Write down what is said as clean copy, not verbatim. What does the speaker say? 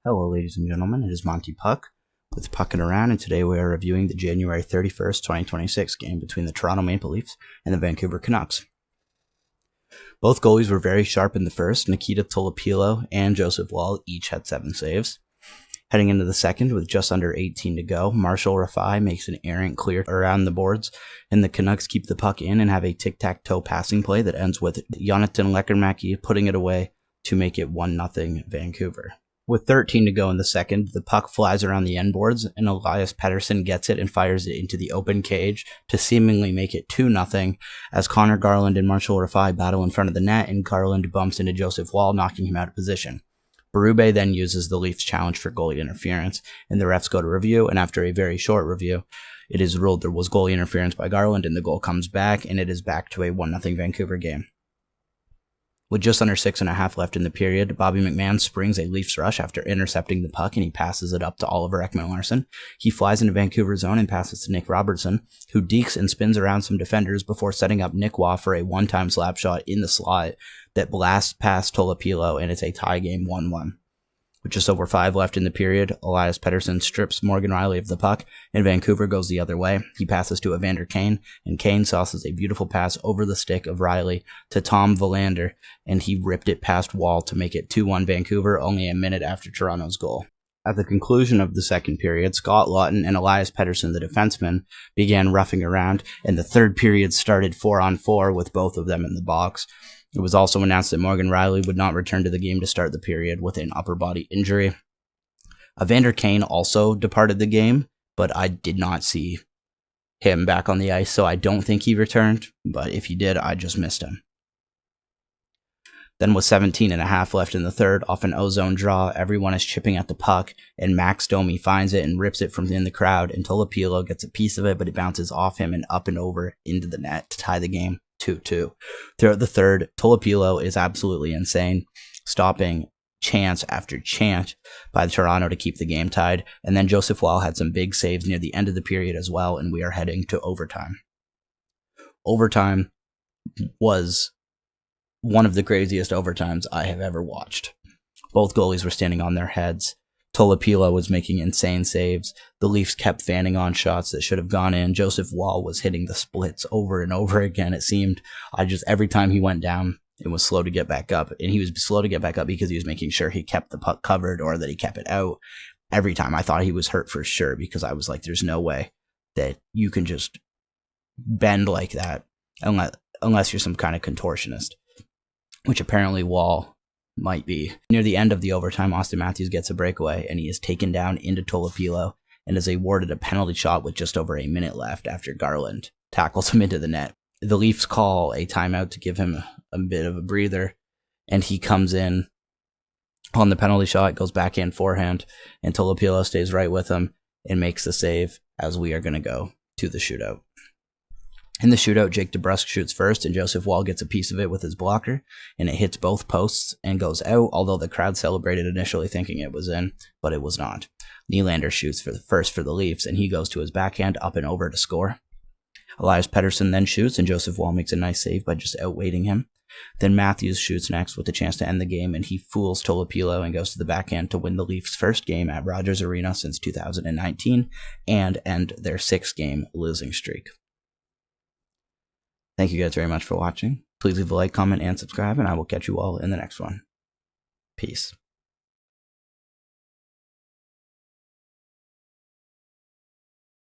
Hello ladies and gentlemen, it is Monty Puck with Puckin' Around, and today we are reviewing the January 31st, 2026 game between the Toronto Maple Leafs and the Vancouver Canucks. Both goalies were very sharp in the first. Nikita Tolopilo and Joseph Woll each had 7 saves. Heading into the second with just under 18 to go, Marshall Rafai makes an errant clear around the boards, and the Canucks keep the puck in and have a tic-tac-toe passing play that ends with Jonathan Lekkerimäki putting it away to make it 1-0 Vancouver. With 13 to go in the second, the puck flies around the end boards, and Elias Pettersson gets it and fires it into the open cage to seemingly make it 2-0 as Connor Garland and Marshall Rafai battle in front of the net, and Garland bumps into Joseph Woll, knocking him out of position. Berube then uses the Leafs' challenge for goalie interference, and the refs go to review, and after a very short review, it is ruled there was goalie interference by Garland, and the goal comes back, and it is back to a 1-0 Vancouver game. With just under 6.5 left in the period, Bobby McMann springs a Leafs rush after intercepting the puck, and he passes it up to Oliver Ekman-Larsson. He flies into Vancouver zone and passes to Nick Robertson, who dekes and spins around some defenders before setting up Nick Waugh for a one-time slap shot in the slot that blasts past Tolopilo, and it's a tie game 1-1. With just over 5 left in the period, Elias Pettersson strips Morgan Rielly of the puck, and Vancouver goes the other way. He passes to Evander Kane, and Kane sauces a beautiful pass over the stick of Rielly to Tom Willander, and he ripped it past Woll to make it 2-1 Vancouver only a minute after Toronto's goal. At the conclusion of the second period, Scott Laughton and Elias Pettersson, the defenseman, began roughing around, and the third period started 4-on-4 with both of them in the box. It was also announced that Morgan Rielly would not return to the game to start the period with an upper body injury. Evander Kane also departed the game, but I did not see him back on the ice, so I don't think he returned, but if he did, I just missed him. Then with 17.5 left in the third, off an ozone draw, everyone is chipping at the puck, and Max Domi finds it and rips it from in the crowd, and Tolopilo gets a piece of it, but it bounces off him and up and over into the net to tie the game 2-2. Throughout the third, Tolopilo is absolutely insane, stopping chance after chance by Toronto to keep the game tied, and then Joseph Woll had some big saves near the end of the period as well, and we are heading to overtime. Overtime was one of the craziest overtimes I have ever watched. Both goalies were standing on their heads. Tolopilo was making insane saves. The Leafs kept fanning on shots that should have gone in. Joseph Woll was hitting the splits over and over again, it seemed. Every time he went down, it was slow to get back up. And he was slow to get back up because he was making sure he kept the puck covered or that he kept it out. Every time I thought he was hurt for sure, because I was like, there's no way that you can just bend like that unless you're some kind of contortionist, which apparently Woll might be. Near the end of the overtime, Austin Matthews gets a breakaway, and he is taken down into Tolopilo and is awarded a penalty shot with just over a minute left after Garland tackles him into the net. The Leafs call a timeout to give him a bit of a breather, and he comes in on the penalty shot, goes backhand forehand, and Tolopilo stays right with him and makes the save as we are going to go to the shootout. In the shootout, Jake DeBrusk shoots first, and Joseph Woll gets a piece of it with his blocker, and it hits both posts and goes out, although the crowd celebrated initially thinking it was in, but it was not. Nylander shoots first for the Leafs, and he goes to his backhand up and over to score. Elias Pettersson then shoots, and Joseph Woll makes a nice save by just outweighting him. Then Matthews shoots next with a chance to end the game, and he fools Tolopilo and goes to the backhand to win the Leafs' first game at Rogers Arena since 2019 and end their 6-game losing streak. Thank you guys very much for watching. Please leave a like, comment, and subscribe, and I will catch you all in the next one. Peace.